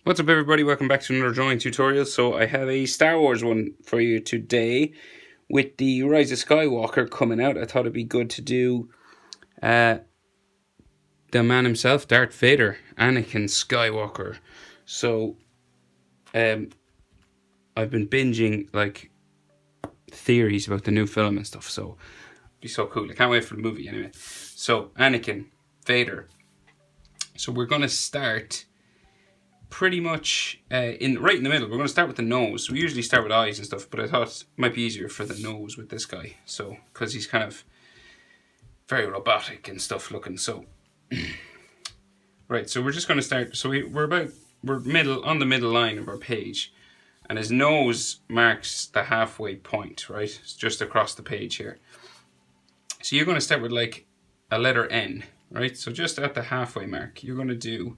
What's up, everybody? Welcome back to another drawing tutorial. So I have a Star Wars one for you today. With the Rise of Skywalker coming out, I thought it'd be good to do the man himself, Darth Vader, Anakin Skywalker. So I've been binging like theories about the new film and stuff, so it'd be so cool. I can't wait for the movie anyway. So Anakin, Vader. So we're gonna start pretty much right in the middle. We're going to start with the nose. We usually start with eyes and stuff, but I thought it might be easier for the nose with this guy. So, because he's kind of very robotic and stuff looking. So, right. So we're just going to start. So we're middle on the middle line of our page, and his nose marks the halfway point. Right, it's just across the page here. So you're going to start with like a letter N. Right. So just at the halfway mark, you're going to do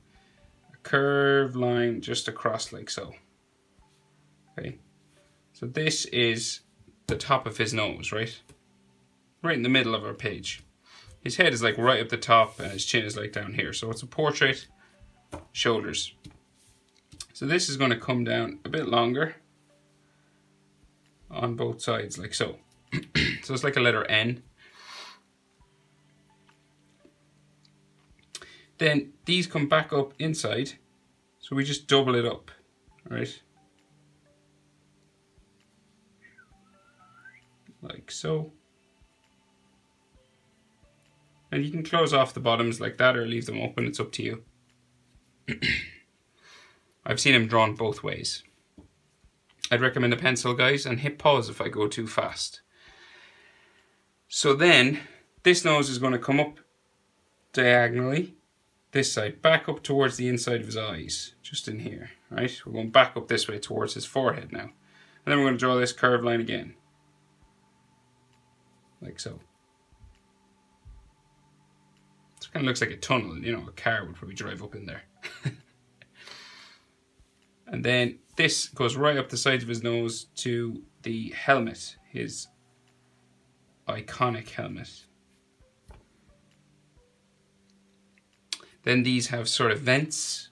curved line just across like so. Okay, so this is the top of his nose, right in the middle of our page. His head is like right up the top and his chin is like down here, so it's a portrait. Shoulders, so this is going to come down a bit longer on both sides like so. So it's like a letter N. Then these come back up inside, so we just double it up, right? Like so. And you can close off the bottoms like that or leave them open, it's up to you. I've seen them drawn both ways. I'd recommend a pencil, guys, and hit pause if I go too fast. So then, this nose is going to come up diagonally. This side, back up towards the inside of his eyes, just in here, right? We're going back up this way towards his forehead now. And then we're going to draw this curved line again. Like so. It kind of looks like a tunnel, you know, a car would probably drive up in there. And then this goes right up the sides of his nose to the helmet, his iconic helmet. Then these have sort of vents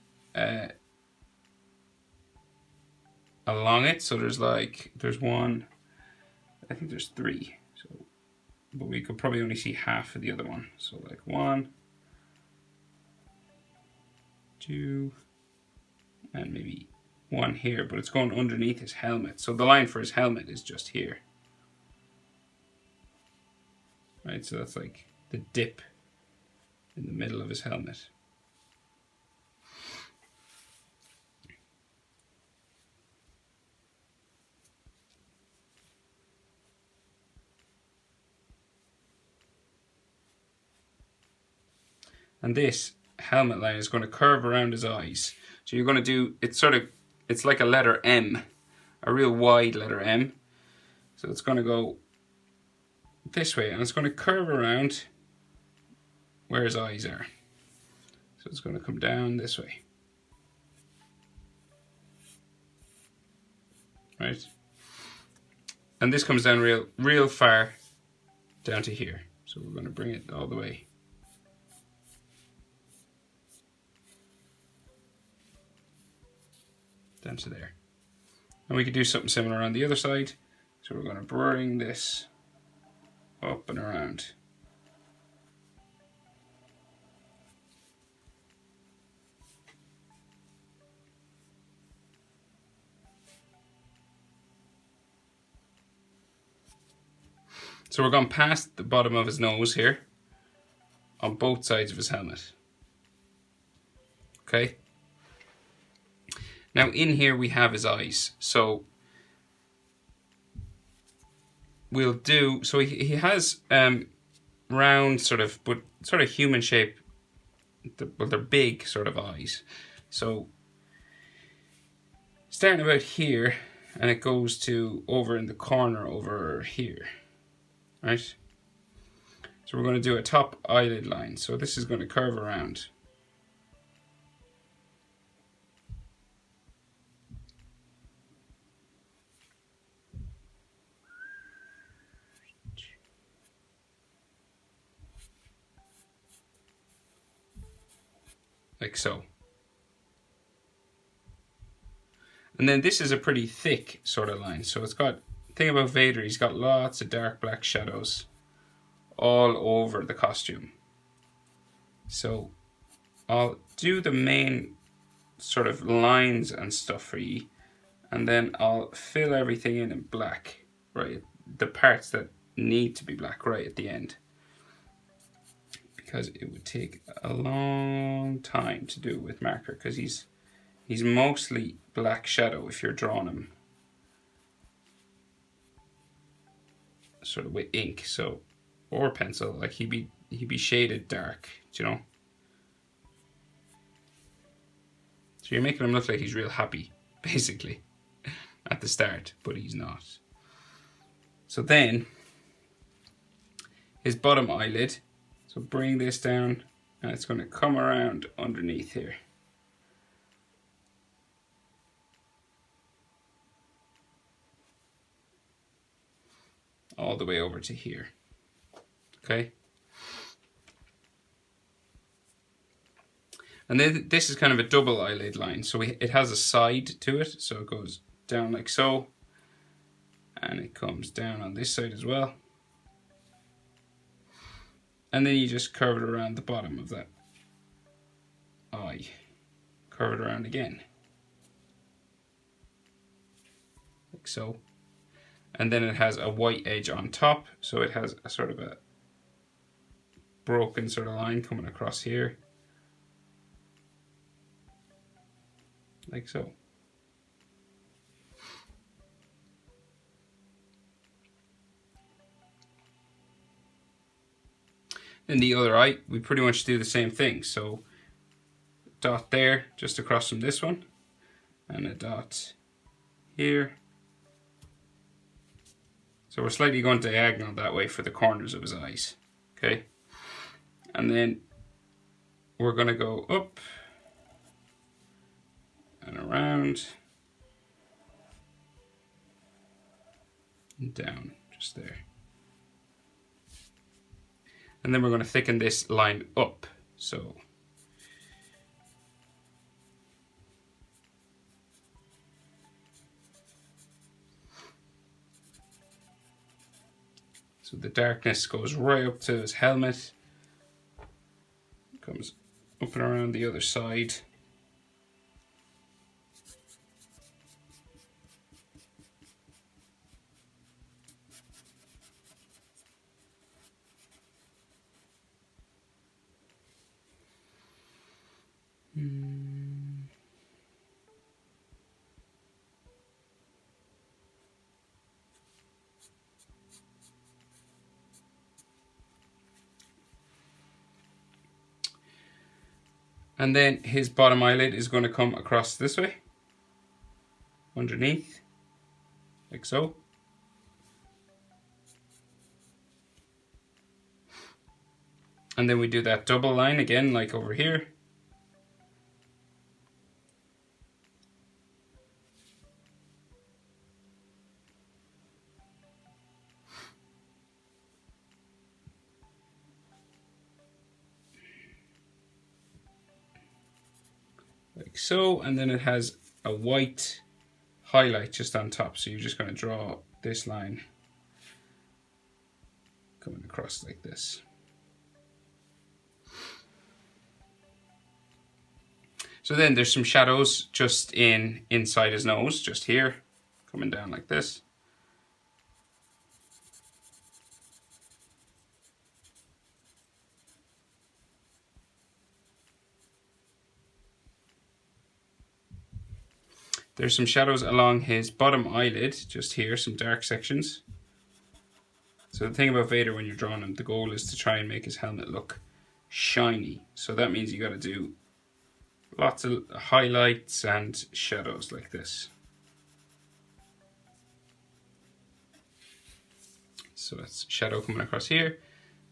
along it. So there's one, I think there's three. So, but we could probably only see half of the other one. So like 1, 2, and maybe 1 here, but it's going underneath his helmet. So the line for his helmet is just here. Right, so that's like the dip in the middle of his helmet. And this helmet line is going to curve around his eyes. So you're going to do, it's like a letter M, a real wide letter M. So it's going to go this way and it's going to curve around where his eyes are. So it's going to come down this way. Right? And this comes down real far down to here. So we're going to bring it all the way. Down to there. And we could do something similar on the other side. So we're going to bring this up and around. So we're going past the bottom of his nose here on both sides of his helmet. Okay. Now in here we have his eyes. So we'll do, so he has round sort of, but sort of human shape, well, they're big sort of eyes. So starting about here and it goes to over in the corner over here, right? So we're going to do a top eyelid line. So this is going to curve around. Like so. And then this is a pretty thick sort of line. So it's got, thing about Vader, he's got lots of dark black shadows all over the costume. So I'll do the main sort of lines and stuff for you, and then I'll fill everything in black, right? The parts that need to be black right at the end, because it would take a long time to do with marker, because he's mostly black shadow if you're drawing him sort of with ink, so, or pencil, like he'd be shaded dark, do you know? So you're making him look like he's real happy, basically, at the start, but he's not. So then, his bottom eyelid, so bring this down, and it's going to come around underneath here. All the way over to here, okay? And then this is kind of a double eyelid line. So it has a side to it. So it goes down like so. And it comes down on this side as well. And then you just curve it around the bottom of that eye. Curve it around again. Like so. And then it has a white edge on top. So it has a sort of a broken sort of line coming across here. Like so. Then the other eye, we pretty much do the same thing. So dot there, just across from this one, and a dot here. So we're slightly going diagonal that way for the corners of his eyes, okay? And then we're gonna go up and around and down, just there. And then we're going to thicken this line up. So the darkness goes right up to his helmet, comes up and around the other side. And then his bottom eyelid is going to come across this way, underneath, like so. And then we do that double line again, like over here. Like so, and then it has a white highlight just on top. So you're just going to draw this line coming across like this. So then there's some shadows just inside his nose, just here, coming down like this. There's some shadows along his bottom eyelid, just here, some dark sections. So the thing about Vader when you're drawing him, the goal is to try and make his helmet look shiny. So that means you got to do lots of highlights and shadows like this. So that's shadow coming across here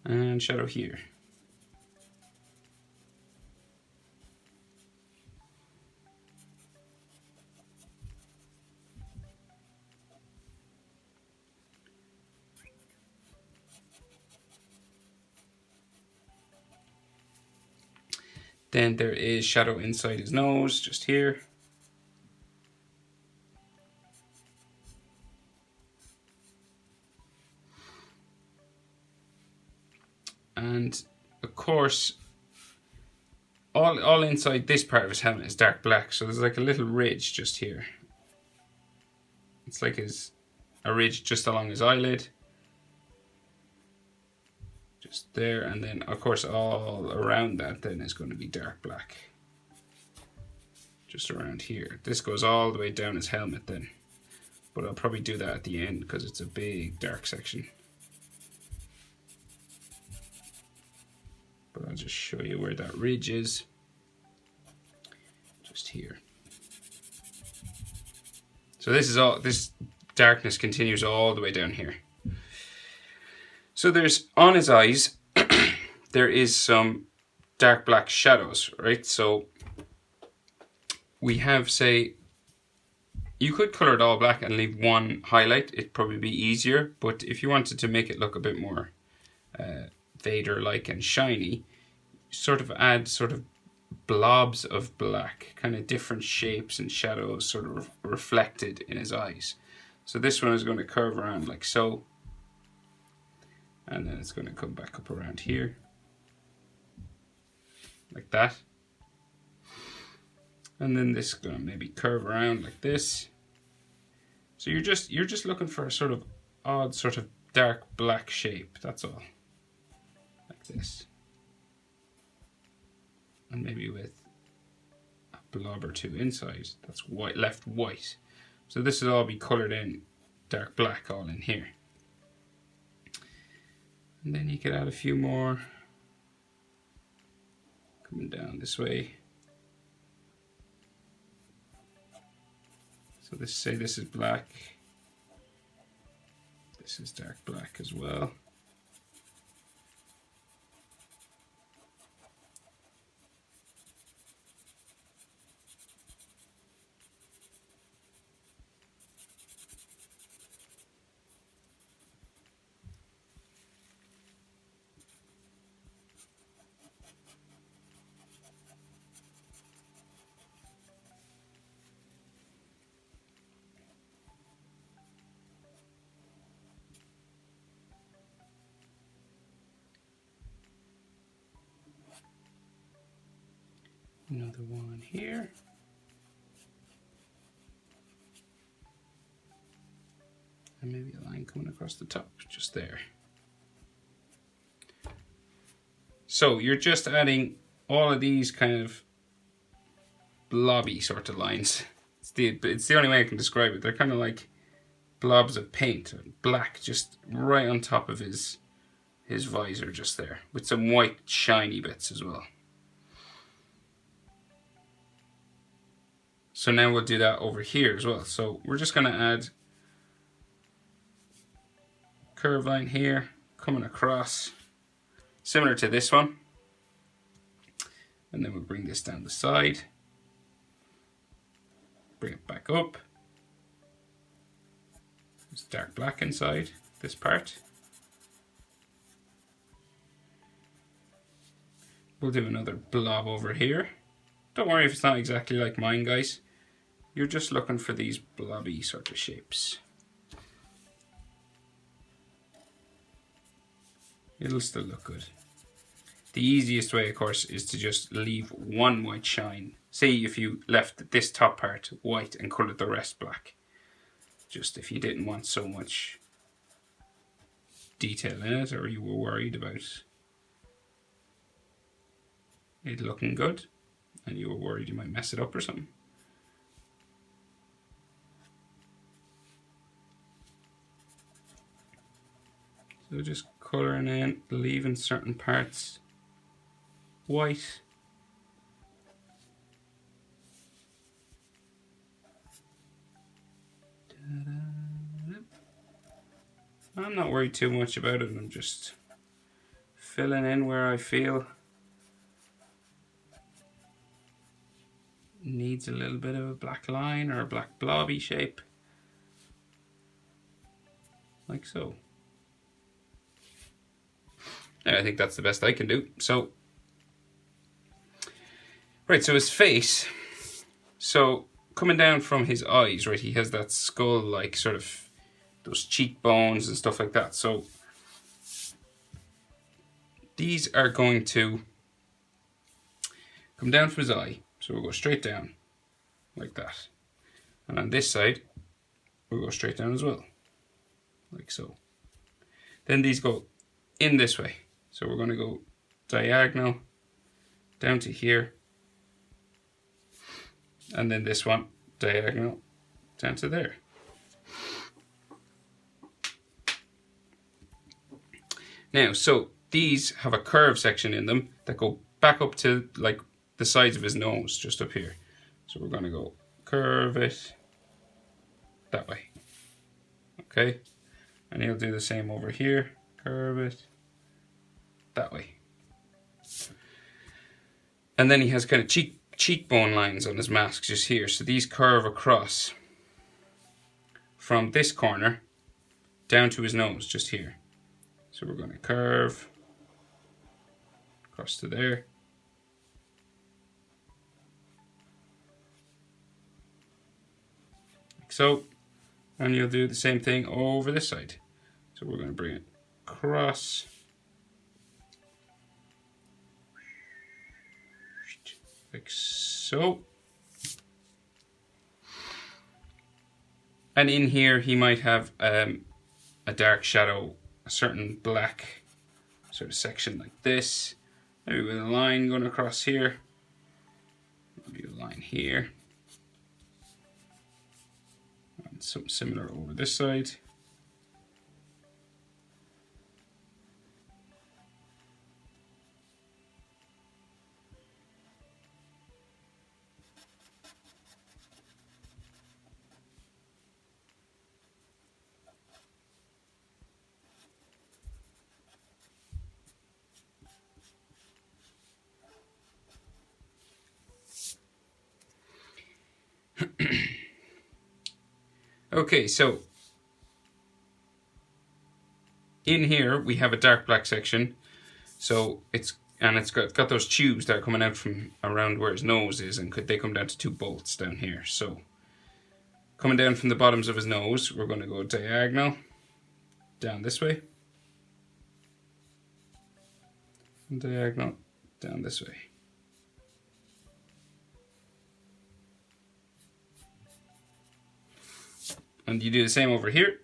and shadow here. Then there is shadow inside his nose, just here. And of course, all inside this part of his helmet is dark black. So there's like a little ridge just here. It's like a ridge just along his eyelid. Just there, and then of course all around that then is going to be dark black. Just around here. This goes all the way down his helmet then. But I'll probably do that at the end because it's a big dark section. But I'll just show you where that ridge is. Just here. So this darkness continues all the way down here. So there's, on his eyes, there is some dark black shadows, right? So we have, say, you could color it all black and leave one highlight. It'd probably be easier, but if you wanted to make it look a bit more Vader-like and shiny, sort of add sort of blobs of black, kind of different shapes and shadows sort of reflected in his eyes. So this one is going to curve around like so. And then it's going to come back up around here. Like that. And then this is going to maybe curve around like this. So you're just looking for a sort of odd sort of dark black shape, that's all. Like this. And maybe with a blob or two inside that's white, left white. So this will all be coloured in dark black all in here. And then you could add a few more coming down this way. So say this is black. This is dark black as well. Another one here. And maybe a line coming across the top, just there. So you're just adding all of these kind of blobby sort of lines. It's the only way I can describe it. They're kind of like blobs of paint, black, just right on top of his visor just there, with some white shiny bits as well. So now we'll do that over here as well. So we're just going to add curve line here, coming across, similar to this one. And then we'll bring this down the side, bring it back up. It's dark black inside this part. We'll do another blob over here. Don't worry if it's not exactly like mine, guys. You're just looking for these blobby sort of shapes. It'll still look good. The easiest way, of course, is to just leave one white shine. Say if you left this top part white and coloured the rest black. Just if you didn't want so much detail in it, or you were worried about it looking good, and you were worried you might mess it up or something. So just colouring in, leaving certain parts white. I'm not worried too much about it. I'm just filling in where I feel needs a little bit of a black line or a black blobby shape, like so. And I think that's the best I can do. So, right, so his face, so coming down from his eyes, right, he has that skull-like sort of, those cheekbones and stuff like that. So these are going to come down from his eye. So we'll go straight down like that. And on this side, we'll go straight down as well, like so. Then these go in this way. So we're going to go diagonal down to here. And then this one, diagonal down to there. Now, so these have a curve section in them that go back up to like the sides of his nose, just up here. So we're going to go curve it that way. Okay, and he'll do the same over here, curve it that way. And then he has kind of cheekbone lines on his mask just here. So these curve across from this corner down to his nose just here. So we're going to curve across to there. Like so. And you'll do the same thing over this side. So we're going to bring it across. Like so. And in here he might have a dark shadow, a certain black sort of section like this. Maybe with a line going across here. Maybe a line here. And something similar over this side. Okay, so in here we have a dark black section. So it's got those tubes that are coming out from around where his nose is, and they come down to two bolts down here. So coming down from the bottoms of his nose, we're going to go diagonal down this way, and diagonal down this way. And you do the same over here.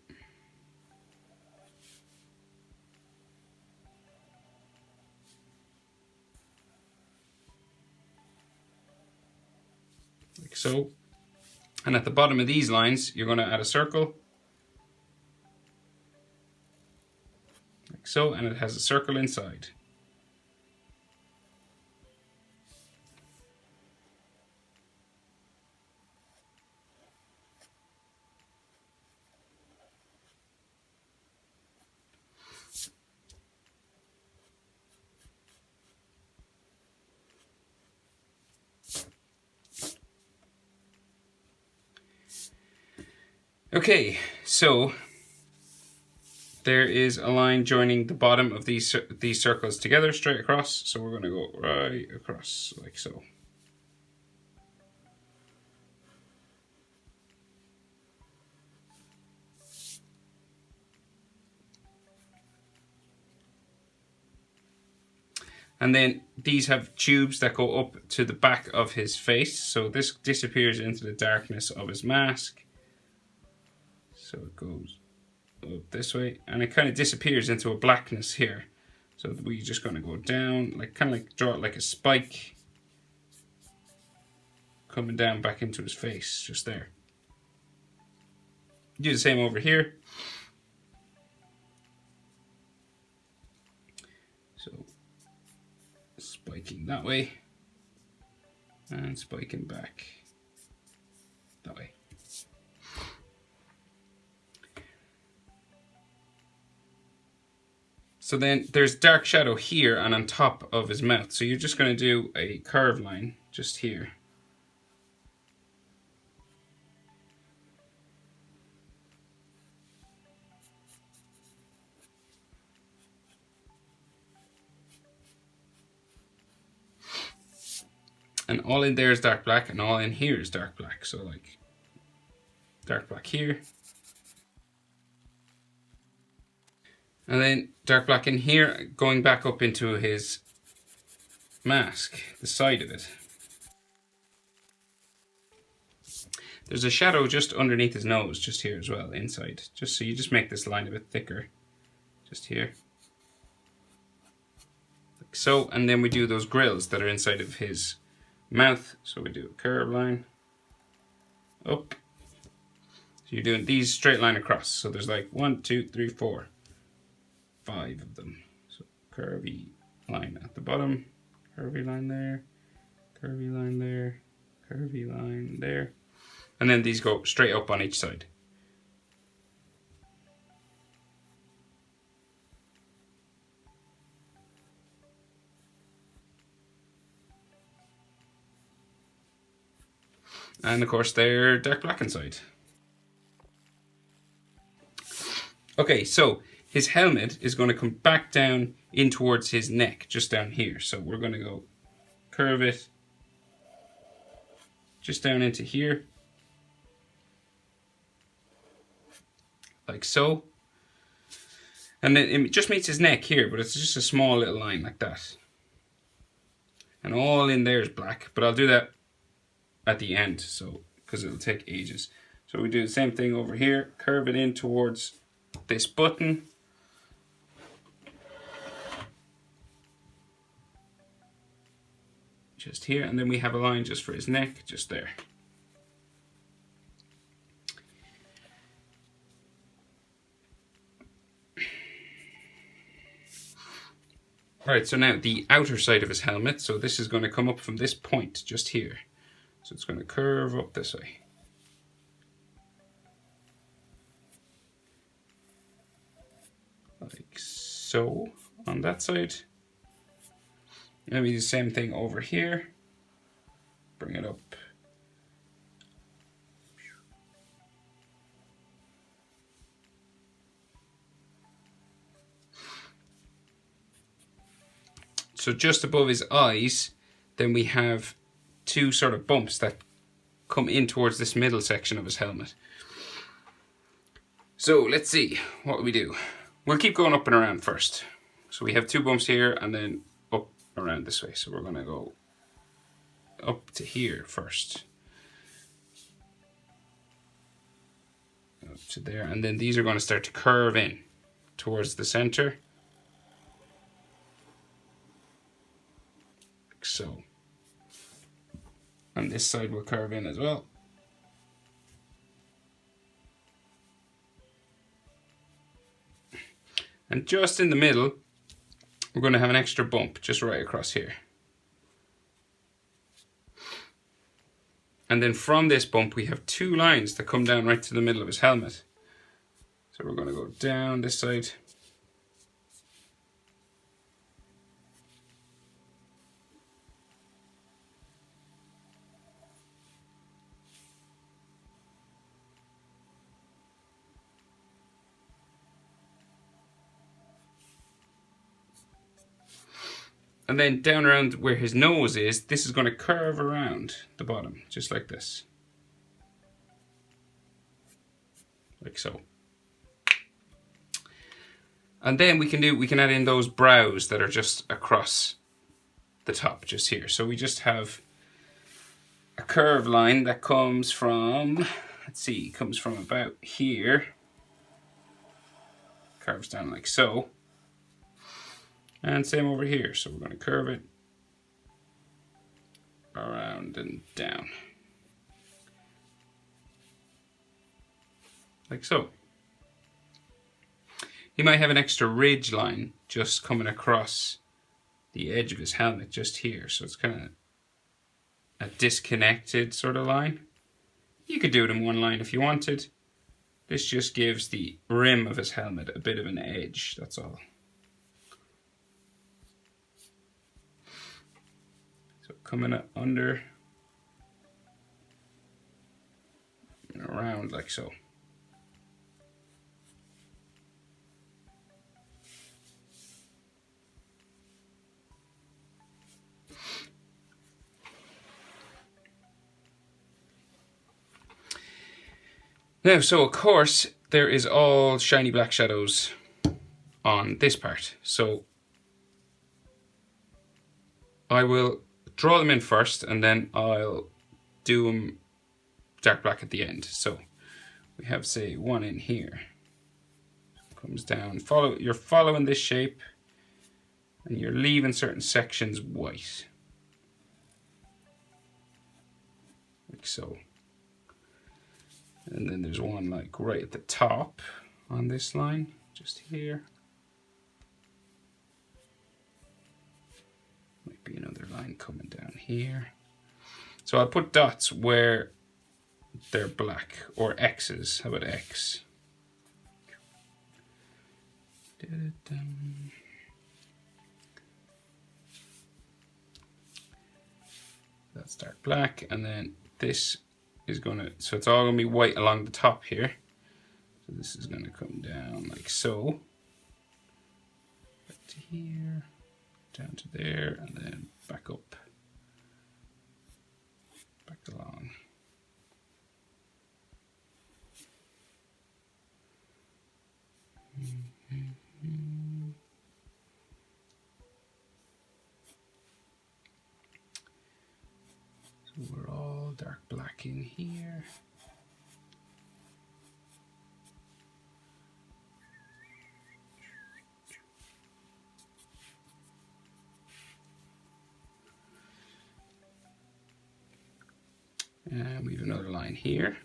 Like so. And at the bottom of these lines, you're going to add a circle. Like so, and it has a circle inside. Okay, so there is a line joining the bottom of these circles together straight across. So we're going to go right across like so. And then these have tubes that go up to the back of his face. So this disappears into the darkness of his mask. So it goes up this way, and it kind of disappears into a blackness here. So we're just going to go down, like kind of like draw it like a spike, coming down back into his face, just there. Do the same over here. So spiking that way, and spiking back that way. So then there's dark shadow here and on top of his mouth. So you're just going to do a curved line just here. And all in there is dark black, and all in here is dark black. So like dark black here. And then dark black in here, going back up into his mask, the side of it. There's a shadow just underneath his nose, just here as well, inside. Just so you just make this line a bit thicker, just here. Like so, and then we do those grills that are inside of his mouth. So we do a curve line, up. So you're doing these straight line across. So there's like 1, 2, 3, 4, 5 of them. So curvy line at the bottom, curvy line there, curvy line there, curvy line there. And then these go straight up on each side. And of course they're dark black inside. Okay, so his helmet is going to come back down in towards his neck, just down here. So we're going to go curve it just down into here. Like so. And then it just meets his neck here, but it's just a small little line like that. And all in there is black, but I'll do that at the end, so because it'll take ages. So we do the same thing over here, curve it in towards this button. Just here, and then we have a line just for his neck, just there. Alright, so now the outer side of his helmet, so this is going to come up from this point, just here. So it's going to curve up this way. Like so, on that side. And we do the same thing over here. Bring it up. So just above his eyes, then we have two sort of bumps that come in towards this middle section of his helmet. So let's see what we do. We'll keep going up and around first. So we have two bumps here and then up around this way. So we're going to go up to here first. Up to there, and then these are going to start to curve in towards the center. Like so. And this side will curve in as well. And just in the middle, we're going to have an extra bump just right across here. And then from this bump, we have two lines that come down right to the middle of his helmet. So we're going to go down this side. And then down around where his nose is, this is going to curve around the bottom, just like this. Like so. And then we can add in those brows that are just across the top, just here. So we just have a curved line that comes from, let's see, comes from about here. Curves down like so. And same over here, so we're going to curve it around and down. Like so. He might have an extra ridge line just coming across the edge of his helmet, just here. So it's kind of a disconnected sort of line. You could do it in one line if you wanted. This just gives the rim of his helmet a bit of an edge, that's all. Coming up under and around like so. Now, so of course, there is all shiny black shadows on this part. So I will draw them in first and then I'll do them dark black at the end. So we have, say, one in here. Comes down, you're following this shape and you're leaving certain sections white. Like so. And then there's one like right at the top on this line, just here. Might be another line coming down here. So I'll put dots where they're black, or X's. How about X? That's dark black, and then this is gonna, so it's all gonna be white along the top here. So this is gonna come down like so. Back to here, down to there, and then back up, back along. So we're all dark black in here. And we have another line here.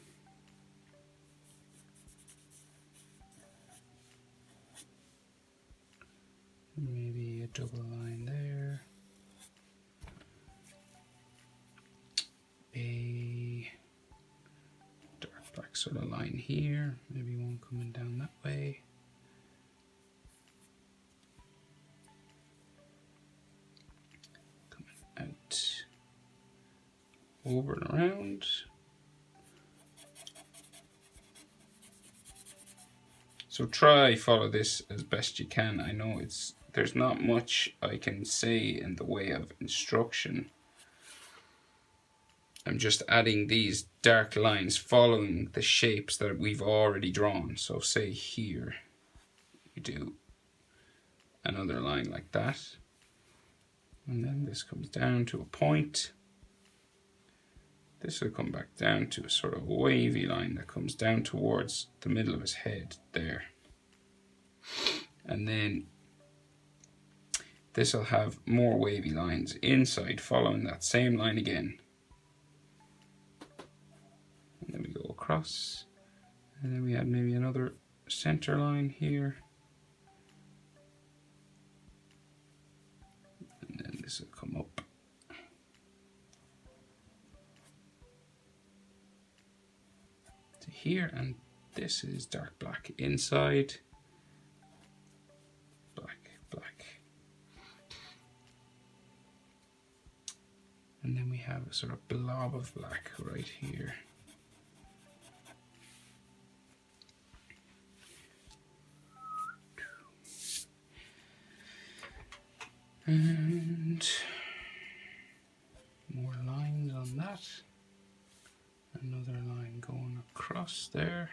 Maybe a double line there. A dark black sort of line here. Maybe one coming down that way. Coming out. Over and around. So try follow this as best you can. I know there's not much I can say in the way of instruction. I'm just adding these dark lines following the shapes that we've already drawn. So say here, you do another line like that. And then this comes down to a point. This will come back down to a sort of wavy line that comes down towards the middle of his head there. And then this will have more wavy lines inside following that same line again. And then we go across. And then we add maybe another center line here. And then this will come up. Here, and this is dark black inside, black, black. And then we have a sort of blob of black right here. And more lines on that. Another line going across there.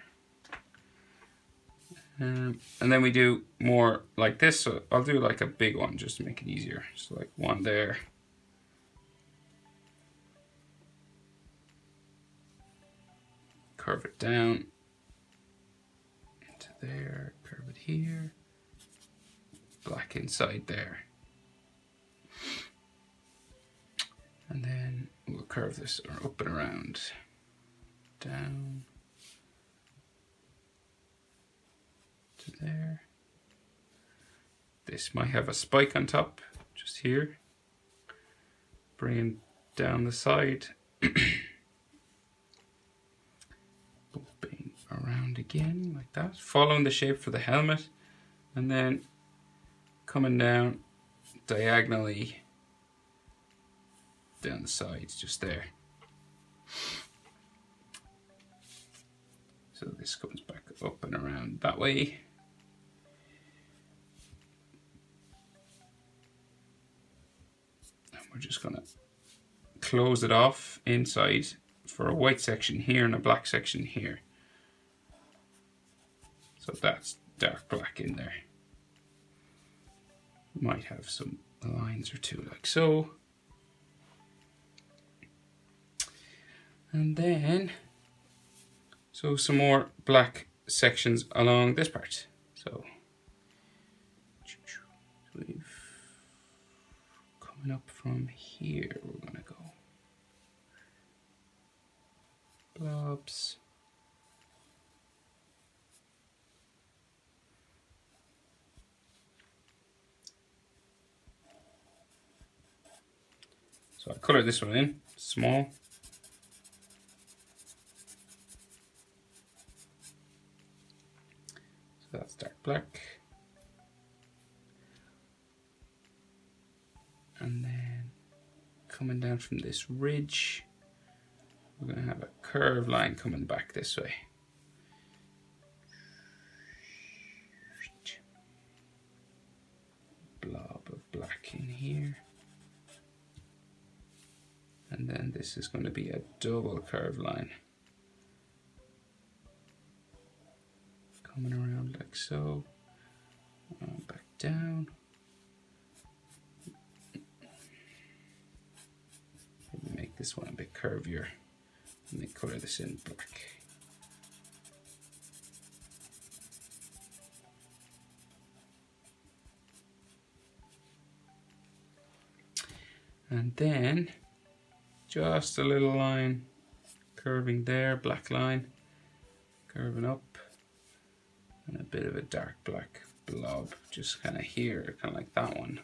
And then we do more like this. So I'll do like a big one just to make it easier. So like one there. Curve it down into there, curve it here. Black inside there. And then we'll curve this up and around. Down to there. This might have a spike on top, just here. Bringing down the side. Bumping around again like that. Following the shape for the helmet. And then coming down diagonally down the sides, just there. So this comes back up and around that way. And we're just gonna close it off inside for a white section here and a black section here. So that's dark black in there. Might have some lines or two like so. And then, so some more black sections along this part. So we've coming up from here, we're gonna go blobs. So I color this one in small. So that's dark black. And then coming down from this ridge, we're going to have a curved line coming back this way. Blob of black in here. And then this is going to be a double curved line. Coming around like so. Back down. Maybe make this one a bit curvier. And then color this in black. And then just a little line curving there, black line, curving up, and a bit of a dark black blob just kind of here, kind of like that one.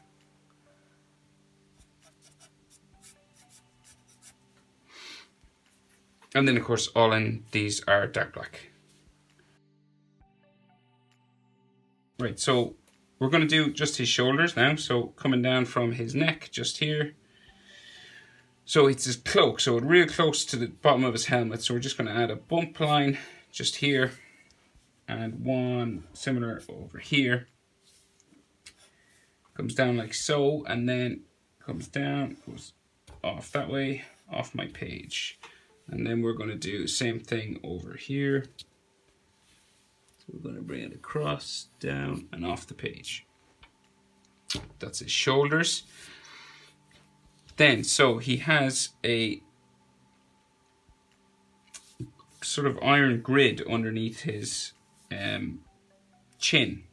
And then of course all in these are dark black. Right, so we're going to do just his shoulders now. So coming down from his neck just here. So it's his cloak, so it's real close to the bottom of his helmet. So we're just going to add a bump line just here and one similar over here. Comes down like so, and then comes down, goes off that way, off my page. And then we're going to do the same thing over here. So we're going to bring it across, down, and off the page. That's his shoulders. Then, so he has a sort of iron grid underneath his chin.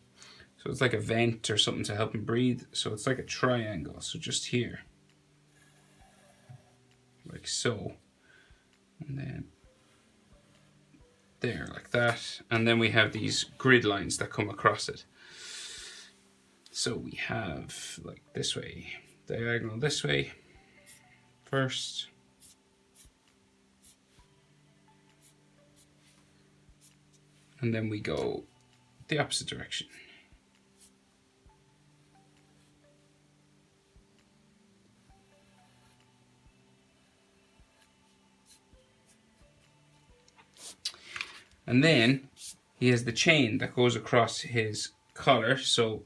So it's like a vent or something to help him breathe. So it's like a triangle. So just here. Like so. And then there, like that. And then we have these grid lines that come across it. So we have like this way, diagonal this way first. And then we go the opposite direction. And then he has the chain that goes across his collar. So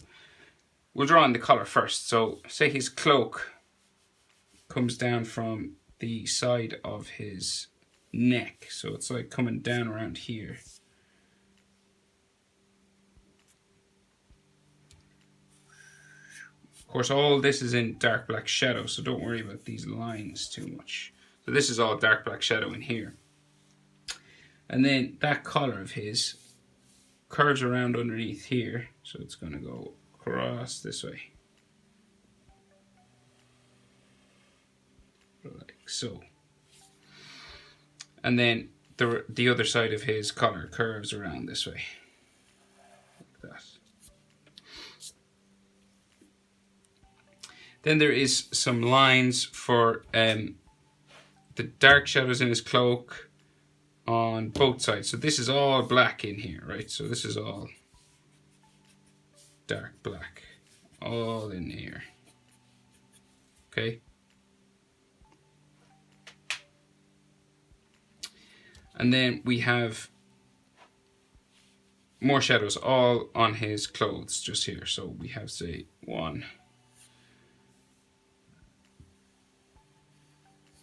we'll draw on the collar first. So say his cloak comes down from the side of his neck. So it's like coming down around here. Of course, all this is in dark black shadow, so don't worry about these lines too much. So this is all dark black shadow in here. And then that collar of his curves around underneath here. So it's going to go across this way. Like so. And then the other side of his collar curves around this way. Like that. Then there is some lines for the dark shadows in his cloak on both sides. So this is all black in here, right? So this is all dark black, all in here. Okay. And then we have more shadows all on his clothes just here. So we have, say, one.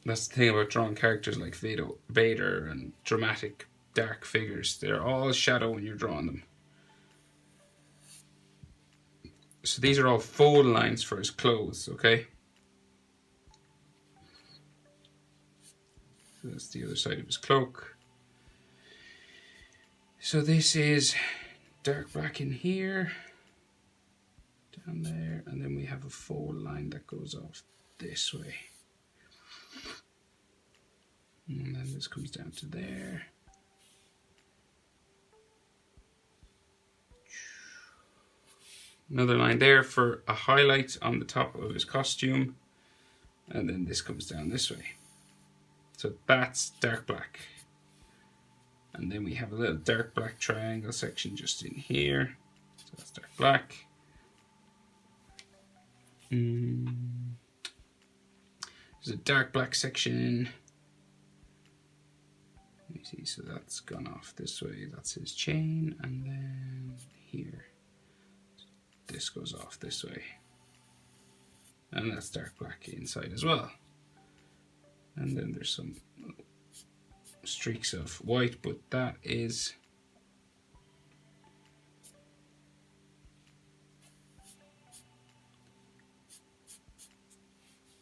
That's the thing about drawing characters like Vader and dramatic dark figures. They're all shadow when you're drawing them. So these are all fold lines for his clothes, okay? So that's the other side of his cloak. So this is dark black in here, down there, and then we have a fold line that goes off this way. And then this comes down to there. Another line there for a highlight on the top of his costume. And then this comes down this way. So that's dark black. And then we have a little dark black triangle section just in here. So that's dark black. There's a dark black section. Let me see, so that's gone off this way. That's his chain. And then here, this goes off this way. And that's dark black inside as well. And then there's some streaks of white, but that is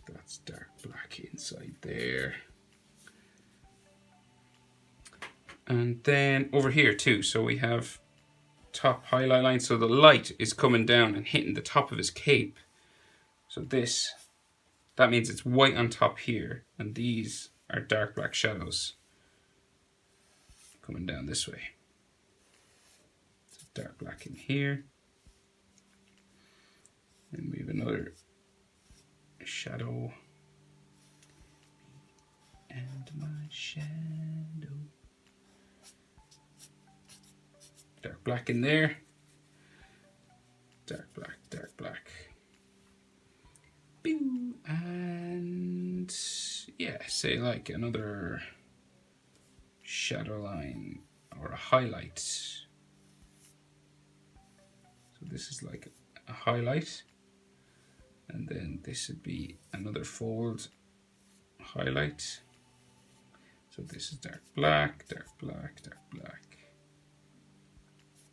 that's dark black inside there. And then over here too, so we have top highlight line, so the light is coming down and hitting the top of his cape. So this, that means it's white on top here, and these are dark black shadows coming down this way. So dark black in here. And we have another shadow. And my shadow. Dark black in there. Dark black, dark black. Bing. And yeah, say like another shadow line or a highlight. So this is like a highlight, and then this would be another fold highlight. So this is dark black, dark black, dark black,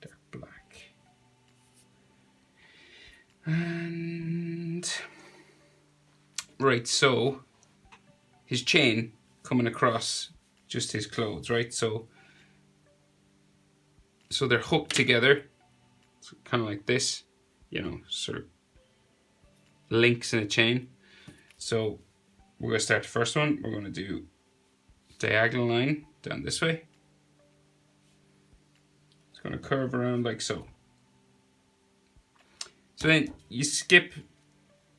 dark black. And right, so his chain coming across just his clothes, right? So they're hooked together, so kind of like this, you know, sort of links in a chain. So we're going to start the first one. We're going to do diagonal line down this way. It's going to curve around like so. So then you skip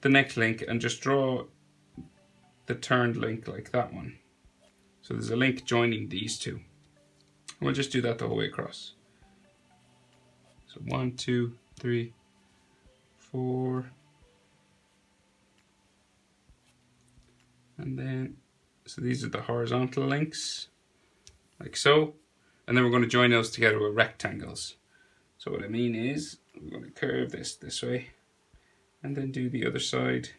the next link and just draw the turned link like that one. So there's a link joining these two. And we'll just do that the whole way across. So 1, 2, 3, 4. And then, so these are the horizontal links, like so. And then we're going to join those together with rectangles. So what I mean is, we're going to curve this way, and then do the other side,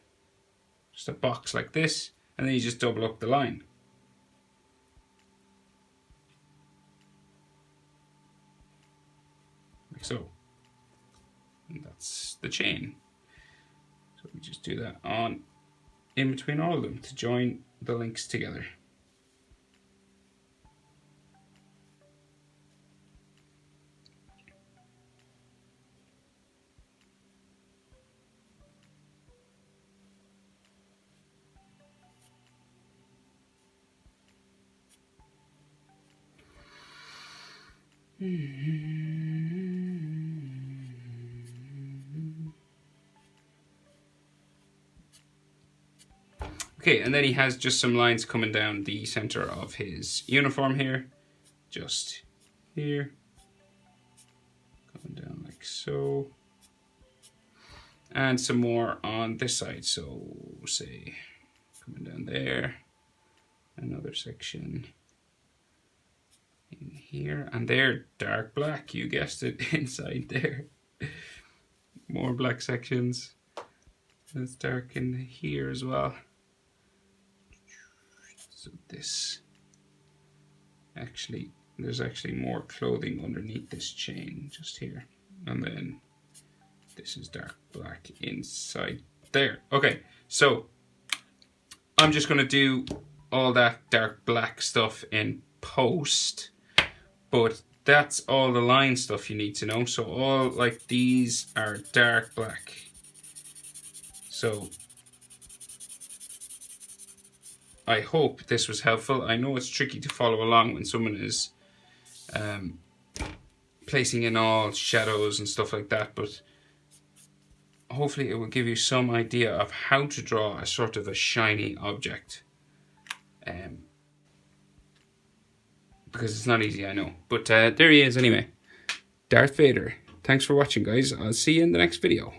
just a box like this, and then you just double up the line. Like so. And that's the chain. So we just do that on in between all of them to join the links together. Okay, and then he has just some lines coming down the center of his uniform here, just here, going down like so, and some more on this side. So say coming down there, another section in here, and they're dark black, you guessed it, inside there. More black sections. It's dark in here as well. So this actually, there's actually more clothing underneath this chain just here, and then This is dark black inside there. Okay, so I'm just going to do all that dark black stuff in post, but that's all the line stuff you need to know. So all like these are dark black. So I hope this was helpful. I know it's tricky to follow along when someone is placing in all shadows and stuff like that, but hopefully it will give you some idea of how to draw a sort of a shiny object. Because it's not easy, I know. But there he is anyway. Darth Vader. Thanks for watching, guys. I'll see you in the next video.